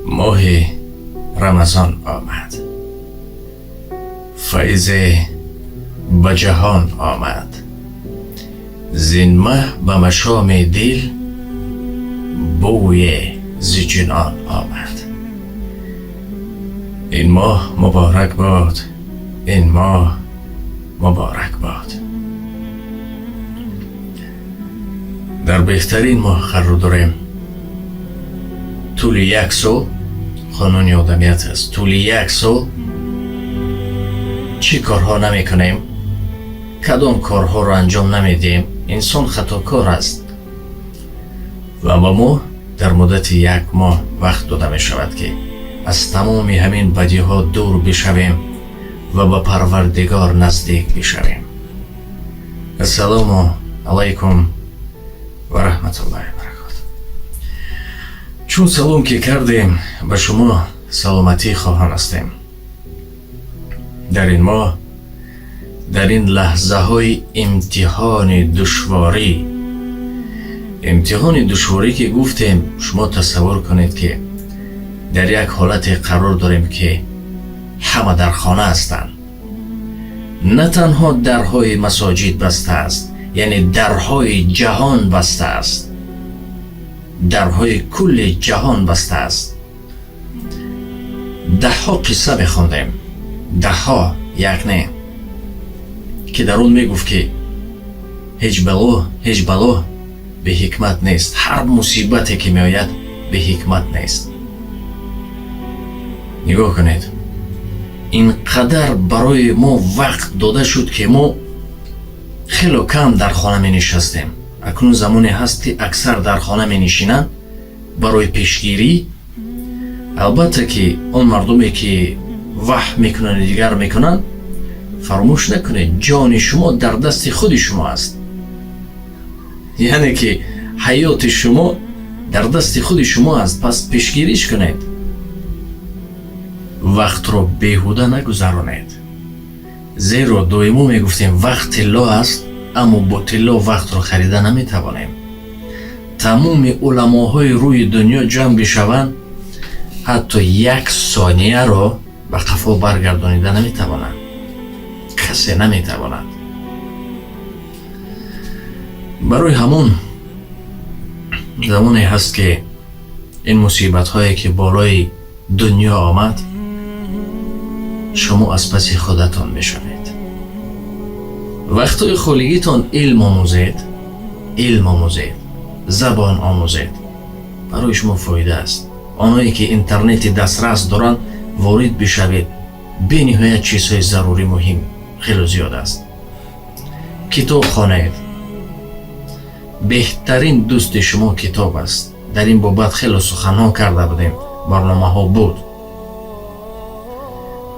ماه رمضان آمد، فیض به جهان آمد. زین ماه به مشام دل بوی ز جنان آمد. این ماه مبارک باد، این ماه مبارک باد. در بهترین ماه قرار داریم. طول یک سال قانون آدمیت است. طول یک سال چی کارها نمی کنیم، کدام کارها را انجام نمیدیم، انسان خطاکار است و با ما در مدت یک ماه وقت داده می شود که از تمام همین بدی ها دور بشویم و به پروردگار نزدیک بشویم. السلام علیکم و رحمت الله و برکاته. چون سلام که کردیم به شما سلامتی خواهان هستیم. در این ماه، در این لحظه های امتحان دشواری که گفتیم، شما تصور کنید که در یک حالت قرار داریم که همه در خانه هستند. نه تنها درهای مساجد بسته است، یعنی درهای جهان بسته است، درهای کل جهان بسته است. ده ها قصه بخوندیم، ده ها، یک نه، که در اون میگفت که هیچ بلا به حکمت نیست. هر مصیبتی که میآید به حکمت نیست. نگاه کنید، اینقدر برای ما وقت داده شد که ما خیلی کم در خانه می نشستیم. اکنون زمانی هست که اکثر در خانه می نشینند برای پیشگیری. البته که اون مردمی که وحی میکنن دیگر میکنن، فراموش نکنید جان شما در دست خود شما است. یعنی که حیات شما در دست خود شما است. پس پیشگیریش کنید، وقت رو بیهوده نگذرانید. زیرا دائما میگفتیم وقت طلا است، اما با طلا وقت رو خریده نمیتوانیم. تمام علماهای روی دنیا جمع بشوند، حتی یک ثانیه رو به قفا برگردانیده نمیتوانند. کسی نمیتواند. برای همون زمانی هست که این مصیبت هایی که بالای دنیا آمد، شما از پس خودتان میشوید. وقتای خالیگیتان علم آموزید، زبان آموزید. برای شما فایده است. آنهایی که اینترنت دسترس دارند وارد بشوید. به نهایت چیزهای ضروری مهم خیلی زیاد است. کتاب خوانید. بهترین دوست شما کتاب است. در این بابت خیلی سخنها کرده بودیم، برنامه ها بود.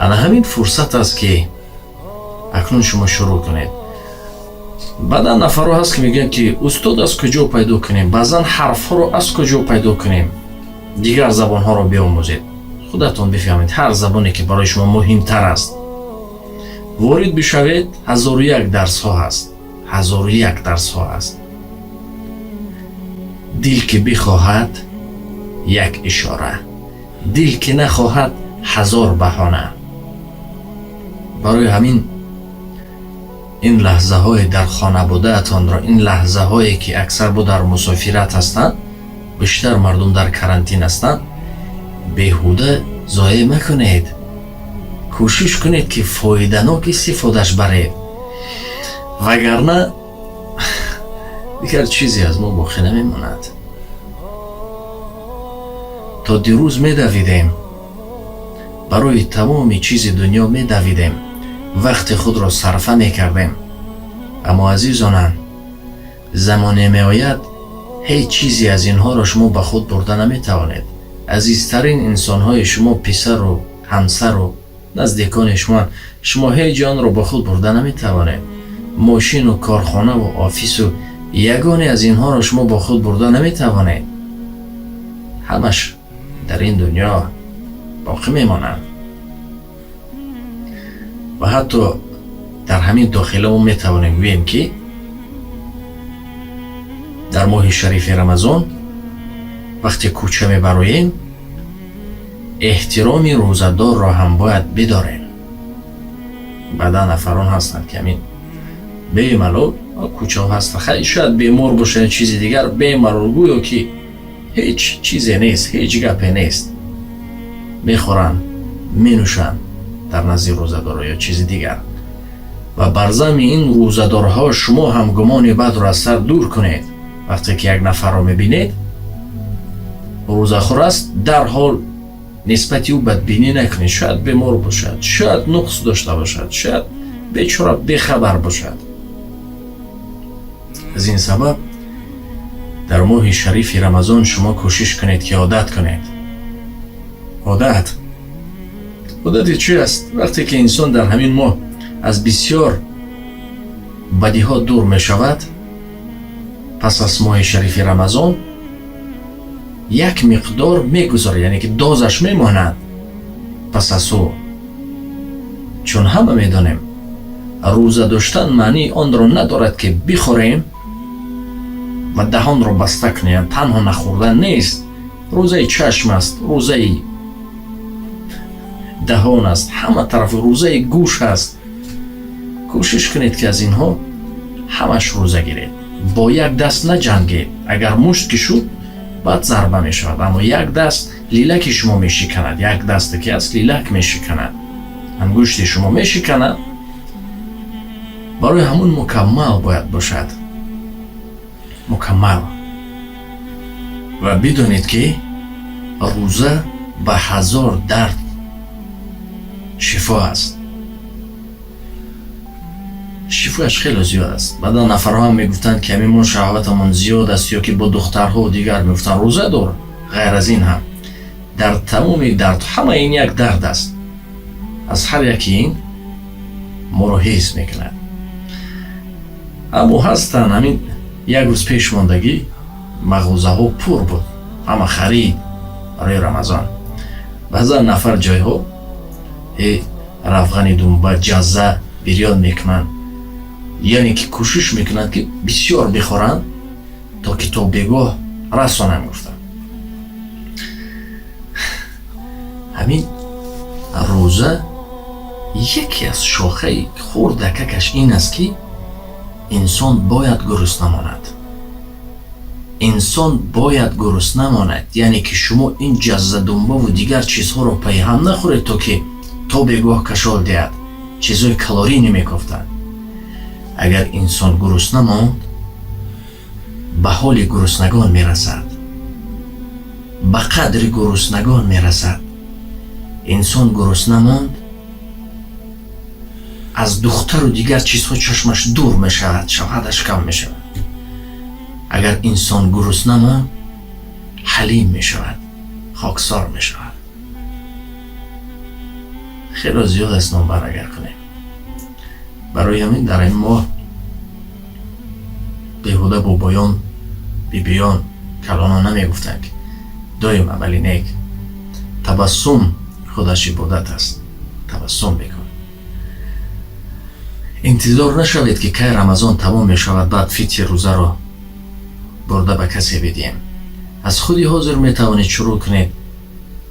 انا همین فرصت است که اکنون شما شروع کنید. بعدا نفرها هست که میگن که استاد از کجا پیدا کنیم، بعضا حرف ها رو از کجا پیدا کنیم، دیگر زبان ها رو بیاموزید. خودتون بفهمید هر زبانی که برای شما مهمتر است وارد بشوید. 1001 درس ها هست، 1001 درس ها هست. دل که بخواهد یک اشاره، دل که نخواهد 1000 بهانه. برای همین این لحظه های در خانه بوده اتان را، این لحظه هایی که اکثر با در مسافرت هستند، بیشتر مردم در کرانتین هستند، بیهوده ضایع مکنید. کوشش کنید که فایده‌ناک استفادهش برید، وگرنه دیگر چیزی از ما باقی نمیماند. تا دیروز میدویدیم، برای تمام چیز دنیا میدویدیم، وقت خود را صرفه میکردیم. اما عزیزانم، زمانی میآید هیچ چیزی از اینها را شما به خود برده نمیتوانید. عزیزترین انسانهای شما، پسر و همسر و نزدیکان شما هیچ جان را به خود برده نمیتوانید. ماشین و کارخانه و آفیس و یگانی از اینها را شما با خود برده نمیتوانید. همش در این دنیا باقی میمانند. و حتی در همین داخل ما میتوانیم بگوییم که در ماه شریف رمضان وقتی کوچه میبرویم، احترام روزدار را هم باید بداریم. بعدا نفران هستند که همین بیمالو کوچه هست، خیلی شاید بیمار باشه چیزی دیگر، بیمارو گویا که هیچ چیزی نیست، هیچ گپی نیست، میخورن مینوشن در نزد روزدار یا چیزی دیگر. و بر ضمن این روزدارها شما هم گمان بد را از سر دور کنید. وقتی که یک نفر را میبینید روزخور است، در حال نسبتی او بدبینی نکنید. شاید بیمار باشد، شاید نقص داشته باشد، شاید بیچاره بخبر باشد. از این سبب در ماه شریف رمضان شما کوشش کنید که عادت کنید. عادت چی است؟ وقتی که انسان در همین ماه از بسیار بدی ها دور می شود، پس از ماه شریف رمضان یک مقدار می گذاره، یعنی که دازش می ماند پس از او. چون همه می دانیم روزه داشتن معنی آن را ندارد که بخوریم و دهان را بسته کنیم. تنها نخوردن نیست، روزه چشم است، روزه دهان است، همه طرف روزه گوش است. کوشش کنید که از اینها همش روزه گیرید. با یک دست نجنگید. اگر مشت که شد بعد ضربه می شود، اما یک دست لیلک شما می شکند، یک دست که از لیلک می شکند، انگشت شما می شکند. برای همون مکمل باید باشد، مکمل. و بدونید که روزه به 1000 درد شفا است. شفاش خیلی زیاد است. بعدا نفرها هم میگفتند که همین شهوتمون زیاد است، یا که با دخترها و دیگر میگفتند روزه دار. غیر از این هم در تمام درد، همه این یک درد است، از هر یکی این ما رو حس میکند. اما هستن همین یک روز پیش ماندگی مغازه ها پر بود، همه خرید برای رمضان. بعضا نفر جای ها رفغانی دنبه جزه بریان میکنن، یعنی که کوشش میکنن که بسیار بخورن تا که تا بگاه رسانن. گفتن همین روزه یکی از شاخه خوردککش این است که انسان باید گرسنه ماند. انسان باید گرسنه ماند، یعنی که شما این جزه دنبه و دیگر چیزها رو پیهم نخورید تا که تا بگاه کشال دهد، چیزهای کالری نمیکافتند. اگر انسان گرسنه ماند به حال گرسنگان میرسد، به قدر گرسنگان میرسد. انسان گرسنه ماند از دختر و دیگر چیزها چشمش دور میشود، شهوتش کم میشود. اگر انسان گرسنه ماند حلیم میشود، خاکسار میشود. خیلی زیاد است نمبر اگر کنیم. برای همین در این ماه بیهوده با بایان بی بیان کلانا نمی گفتن که دایم عملی نیک. تبسم خودش عبادت است. تبسم بکن. انتظار نشوید که کی رمضان تمام می شود بعد فطر روزه را برده به کسی بدیم. از خودی حاضر می توانید شروع کنید.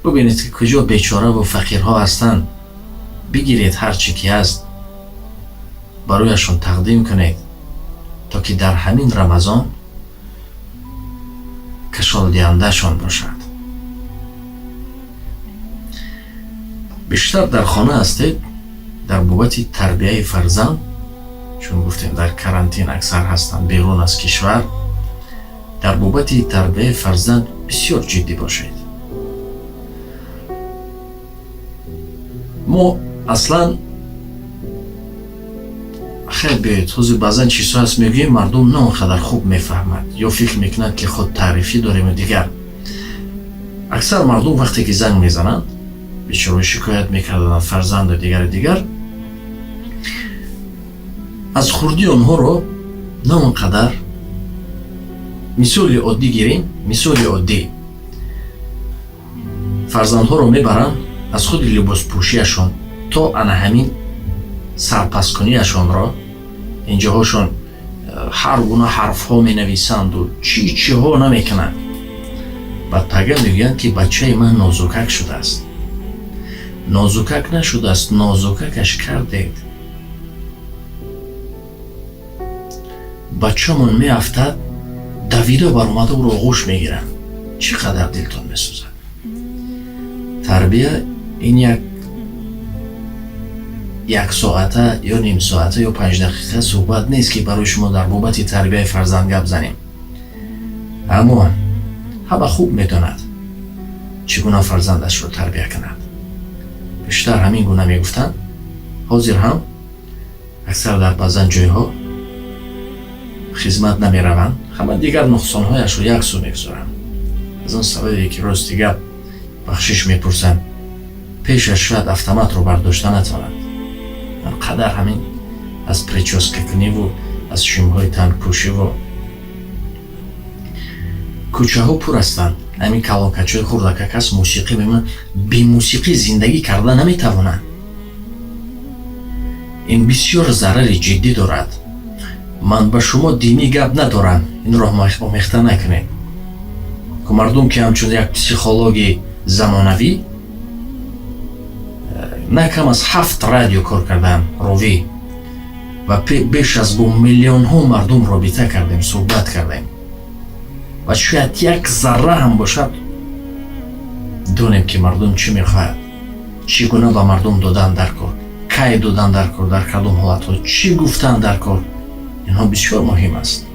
ببینید که کجا بیچاره و فقیرها هستند، بگیرید هر چی که هست برایشون تقدیم کنید تا که در همین رمضان کشال دهنده شان باشد. بیشتر در خانه هستید در بابت تربیه فرزند، چون گفتیم در کرانتین اکثر هستند بیرون از کشور. در بابت تربیه فرزند بسیار جدی باشید. ما اصلا خیلی به توضیح بعضا چیزها هست میگیم مردم نه اونقدر خوب میفهمند یا فکر میکنند که خود تعریفی داریم و دیگر. اکثر مردم وقتی که زنگ میزنند بیچاره شکایت میکردن فرزند و دیگر از خوردی اونها رو نه اونقدر. مثال عادی گیریم، مثال عادی فرزندها رو میبرن از خود لباس پوشیشون تا انا همین سرپس کنیشون را اینجا هاشون هر گونه حرف ها می نویسند و چی ها نمی کنند. بعد تگه میگویند که بچه من نازکک شده است. نازکک نشده است، نازککش کردید. بچه‌مون میافتد دویده بر اومده او رو آغوش میگیرن، چقدر دلتون میسوزد. تربیه این یک ساعته یا نیم ساعته یا 5 دقیقه صحبت نیست که برای شما در بابت تربیه فرزند گپ زنیم. اما همه خوب میداند چگونه فرزندش رو تربیه کند. بیشتر همین گونه میگفتن. حاضر هم اکثر در بعضن جایها خدمت نمیروند، همه دیگر نقصانهایش رو یک سو میگذارن. از اون سببی که روز دیگر بخشش میپرسن، پیشش شاید автомат رو برداشته نتوانند. قدر همین از پریچاسکه کنی و از شیمهای تنگ پوشی و کوچه ها پر هستند. همین کلانکچه های خوردکک هست. موسیقی بمون بی موسیقی زندگی کرده نمیتوانند. این بسیار ضرر جدی دارد. من به شما دینی گپ ندارم، این را آمیخته نکنید که مردم که همچون یک پسیخولوژی زمانوی نه کم از 7 رادیو کار کردم روی و بیش از 2 میلیون ها مردم رابطه کردیم، صحبت کردیم و شاید یک ذره هم باشد دونیم که مردم چی میخواهد، چگونه به مردم دادن در کار، کی دادن در کار، در کدام حالت ها چی گفتن در کار. اینها بسیار مهم است.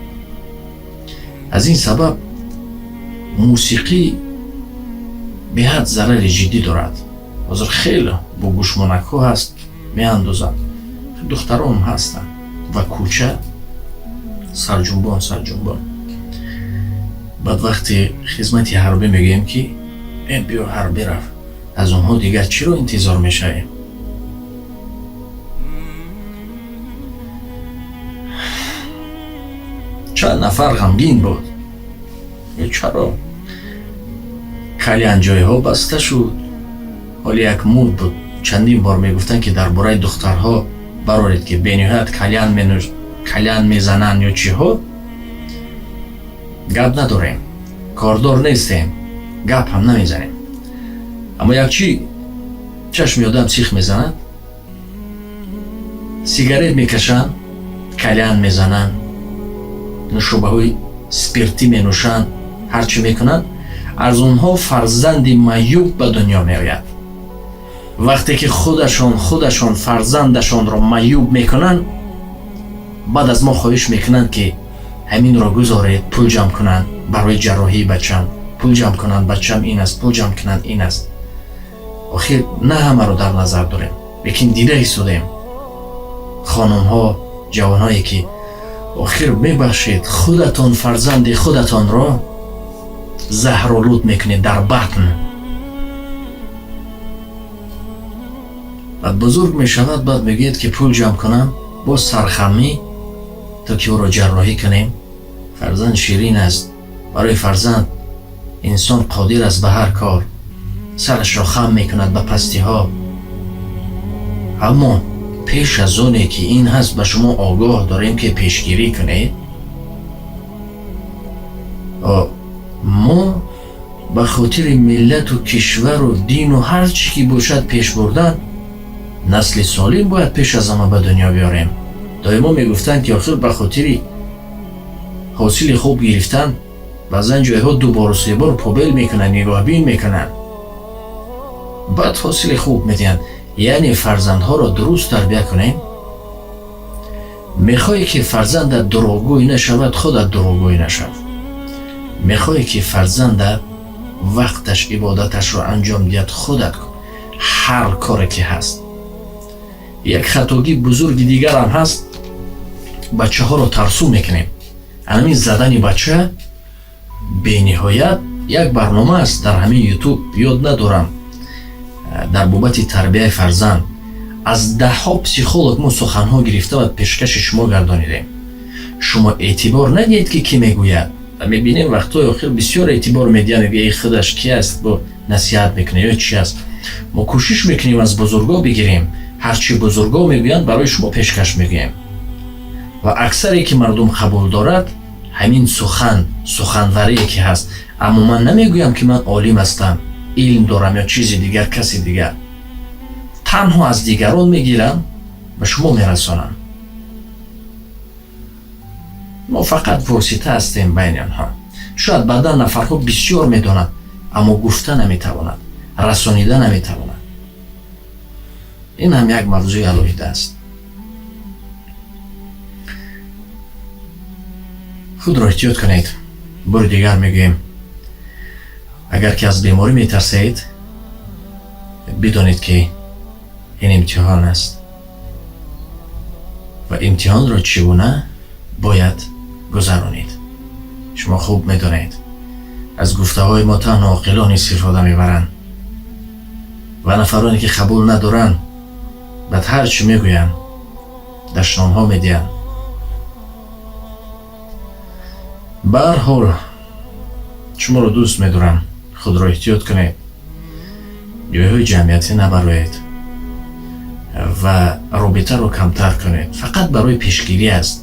از این سبب موسیقی به حد ضرر جدی دارد. حاضر خیلی با گوشمانک ها هست میاندازند، دختران هم هستند و کوچه سرجنبان. بعد وقتی خدمتی حربی میگیم که این بیا حربی رفت، از اونها دیگر چی رو انتظار میشه؟ چند نفر غمگین بود. چرا؟ کلیان جای ها بسته شد. حالی یک مود بود. چندین بار میگفتن که درباره دخترها برارید که بنیهایت کلیان میزنن یا چی ها، گپ نداریم، کاردار نیستیم، گپ هم نمیزنیم. اما یک چی چشم آدم سیخ میزنن، سیگارت میکشن، کلیان میزنن، نوشابه های سپیرتی می نوشند، هرچی میکنند، از اونها فرزندی معیوب به دنیا میآید. وقتی که خودشان فرزندشان را معیوب میکنند، بعد از ما خواهش میکنند که همین را گذارید، پول جمع کنند برای جراحی بچم، پول جمع کنند بچم این است، پول جمع کنند این است. آخر نه همه رو در نظر داریم، لیکن دیده ایستادیم خانم ها، جوان هایی که آخر میبخشید خودتان فرزند خودتان را زهرآلود میکنید در بطن. بعد بزرگ میشود، بعد میگید که پول جمع کنم با سرخمی تا که او را جراحی کنیم. فرزند شیرین است. برای فرزند انسان قادر است به هر کار. سرش را خم میکند به پستی ها. اما پیش از اونه که این هست به شما آگاه داریم که پیشگیری کنید. ما به خاطر ملت و کشور و دین و هر چی که باشد پیش بردن، نسل سالم باید پیش از همه به دنیا بیاریم. دائما میگفتن که آخر به خاطر حاصل خوب گرفتن بعضن جایها 2 بار و 3 بار پابل میکنن، نگاه بین میکنن، بعد حاصل خوب میدین. یعنی فرزندها را درست تربیه کنیم. میخوایی که فرزندت دروغگوی نشود، خودت دروغگوی نشود. میخوایی که فرزندت وقتش عبادتش رو انجام دهد، خودت کن. هر کاری که هست. یک خطاگی بزرگ دیگر هم هست، بچه ها رو ترسو میکنیم. همین زدن بچه به نهایت یک برنامه است در همین یوتیوب، یاد ندارم، در بابت تربیه فرزند از 10 پسیخولوگ ما سخنها گرفته و پیشکش شما گردانیدیم. شما اعتبار ندید که کی میگوید و میبینیم وقتای آخر بسیار اعتبار میدین، میگه خودش کی است، با نصیحت میکنه یا چی است. ما کوشش میکنیم از بزرگا بگیریم، هرچی بزرگا میگویند برای شما پیشکش میگیم و اکثری که مردم قبول دارد همین سخنوری که هست. اما من نمیگویم که من عالم هستم، علم دارم یا چیزی دیگر، کسی دیگر. танҳо аз дигарон мегиранд ба шумо мерасонанд. мо фақат восита ҳастем байни онҳо. шояд баъдан нафарҳо бисёр медонанд, аммо гуфта наметавонанд, расонида наметавонанд. ин ҳам як мавзӯи алоҳида аст. худро эҳтиёт кунед. бори дигар мегӯем, агар ки аз беморӣ метарсед, бидонед ки ин имтиҳон аст ва имтиҳонро чӣ гуна бояд гузаронед. шумо хуб медонед, аз гуфтаҳои мо танҳо оқилон истифода мебаранд ва нафароне ки қабул надоранд баъд ҳар чӣ мегӯянд, даштномҳо медиҳанд. ба ҳар ҳол шуморо дӯст медорам. худро эҳтиёт кунед, ҷойҳои ҷамъиятӣ набароед ва робитаро камтар кунед. фақат барои пешгирӣ аст.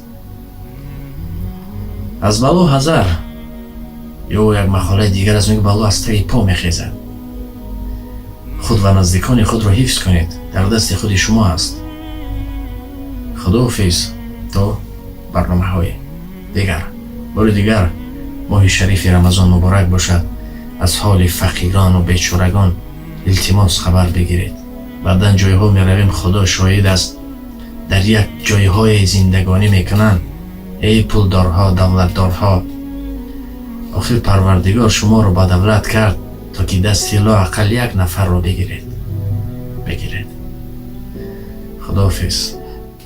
аз бало ҳазар ё як мақолаи дигар аз меги бало аз таги по мехезад. худ ва наздикони худро ҳифз кунед. дар дасти худи шумо аст. худоҳофиз то барномаҳои дигар. бори дигар моҳи шарифи рамазон муборак бошад. аз ҳоли фақирону бечорагон илтимос хабар бигиред. баъдан ҷойҳо меравем, худо шоҳид аст, дар як ҷойҳое зиндагонӣ мекунанд. эй пулдорҳо, давлатдорҳо, охир парвардигор шуморо бадавлат кард, то ки дасти лоақал як нафарро бигиред. худоҳофиз.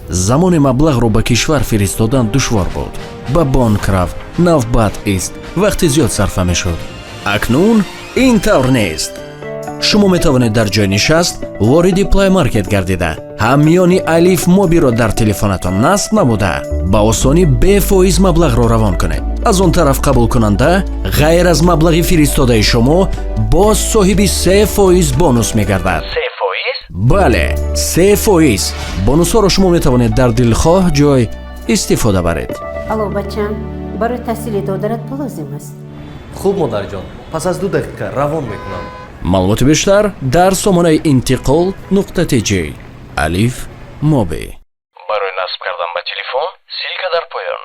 замони маблағро ба кишвар фиристодан душвор буд. ба бонк рав, навбат ист, вақти зиёд сарфа мешуд. акнун ин тавр нест. шумо метавонед дар ҷой нишаст вориди плай маркет гардида, ҳамёни алиф мобиро дар телефонатон насб намуда ба осонӣ бефоиз маблағро равон кунед. аз он тараф қабулкунанда ғайр аз маблағи фиристодаи шумо боз соҳиби 3% бонус мегардад. 3%? бале, 3%. бонусҳоро шумо метавонед дар дилхоҳ ҷой истифода баред. алло бачам, барои таҳсили додарат пул лозим аст. хуб модарҷон, пас аз 2 дақиқа равон мекунам. маълумоти бештар дар сомонаи интиқол.tj алиф моби. барои насб кардан ба телефон силка дар поён.